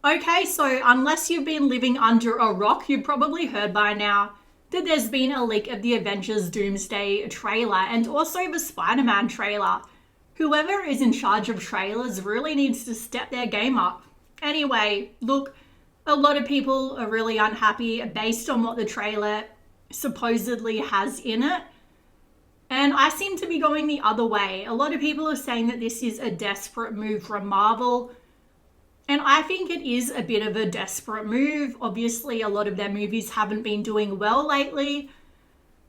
Okay, so unless you've been living under a rock, you've probably heard by now that there's been a leak of the Avengers Doomsday trailer and also the Spider-Man trailer. Whoever is in charge of trailers really needs to step their game up. Anyway, look, a lot of people are really unhappy based on what the trailer supposedly has in it. And I seem to be going the other way. A lot of people are saying that this is a desperate move from Marvel. And I think it is a bit of a desperate move. Obviously, a lot of their movies haven't been doing well lately.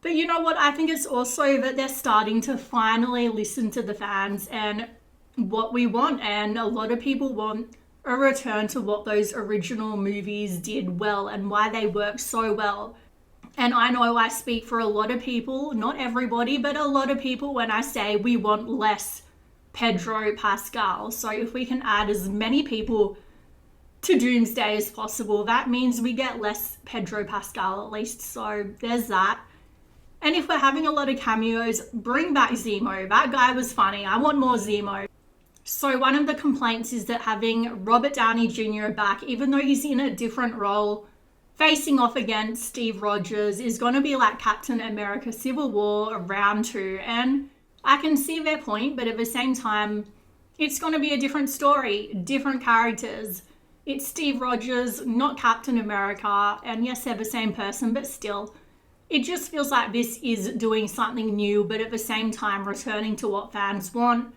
But you know what? I think it's also that they're starting to finally listen to the fans and what we want. And a lot of people want a return to what those original movies did well and why they worked so well. And I know I speak for a lot of people, not everybody, but a lot of people when I say we want less Pedro Pascal. So if we can add as many people to Doomsday as possible, that means we get less Pedro Pascal at least. So there's that. And if we're having a lot of cameos, bring back Zemo. That guy was funny. I want more Zemo. So one of the complaints is that having Robert Downey Jr. back, even though he's in a different role, facing off against Steve Rogers, is going to be like Captain America Civil War round 2. And I can see their point, but at the same time, it's going to be a different story, different characters. It's Steve Rogers, not Captain America. And yes, they're the same person, but still, it just feels like this is doing something new, but at the same time, returning to what fans want.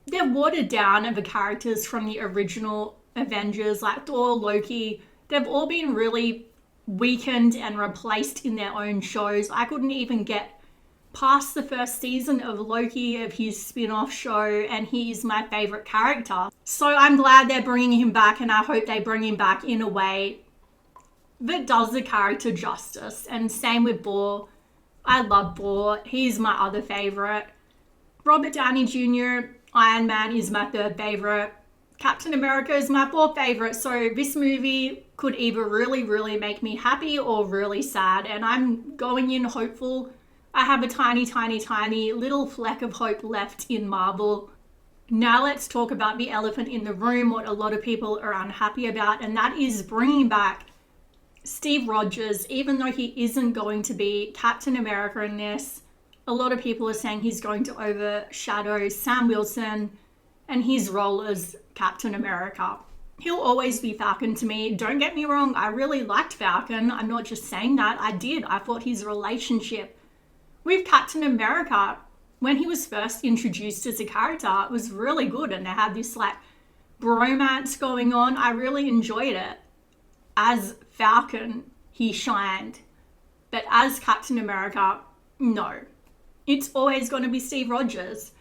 They've watered down the characters from the original Avengers, like Thor, Loki. They've all been really weakened and replaced in their own shows. I couldn't even get past the first season of Loki, of his spin-off show, and he is my favorite character. So I'm glad they're bringing him back, and I hope they bring him back in a way that does the character justice. And same with Thor. I love Thor. He's my other favorite. Robert Downey Jr., Iron Man is my third favorite. Captain America is my fourth favorite. So this movie could either really, really make me happy or really sad. And I'm going in hopeful. I have a tiny, tiny, tiny little fleck of hope left in Marvel. Now let's talk about the elephant in the room, what a lot of people are unhappy about. And that is bringing back Steve Rogers, even though he isn't going to be Captain America in this. A lot of people are saying he's going to overshadow Sam Wilson and his role as Captain America. He'll always be Falcon to me. Don't get me wrong, I really liked Falcon. I'm not just saying that, I did. I thought his relationship with Captain America, when he was first introduced as a character, it was really good. And they had this like bromance going on. I really enjoyed it. As Falcon, he shined. But as Captain America, no. It's always going to be Steve Rogers.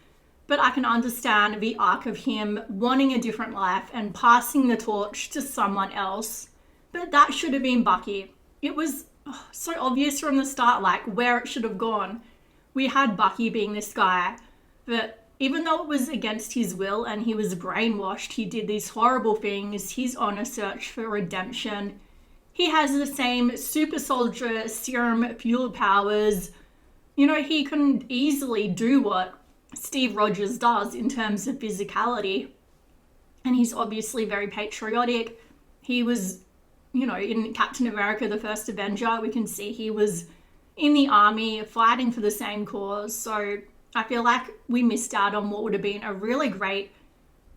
But I can understand the arc of him wanting a different life and passing the torch to someone else. But that should have been Bucky. It was so obvious from the start, like where it should have gone. We had Bucky being this guy that even though it was against his will and he was brainwashed, he did these horrible things. He's on a search for redemption. He has the same super soldier serum fuel powers. You know, he can easily do what Steve Rogers does in terms of physicality. And he's obviously very patriotic. He was, you know, in Captain America, the first Avenger, we can see he was in the army fighting for the same cause. So I feel like we missed out on what would have been a really great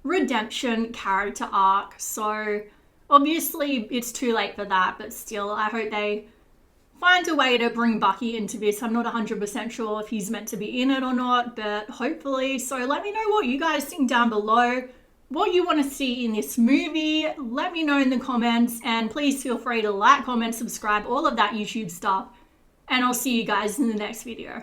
redemption character arc. So obviously it's too late for that, but still I hope they find a way to bring Bucky into this. I'm not 100% sure if he's meant to be in it or not, but hopefully. So let me know what you guys think down below, what you want to see in this movie. Let me know in the comments, and please feel free to like, comment, subscribe, all of that YouTube stuff. And I'll see you guys in the next video.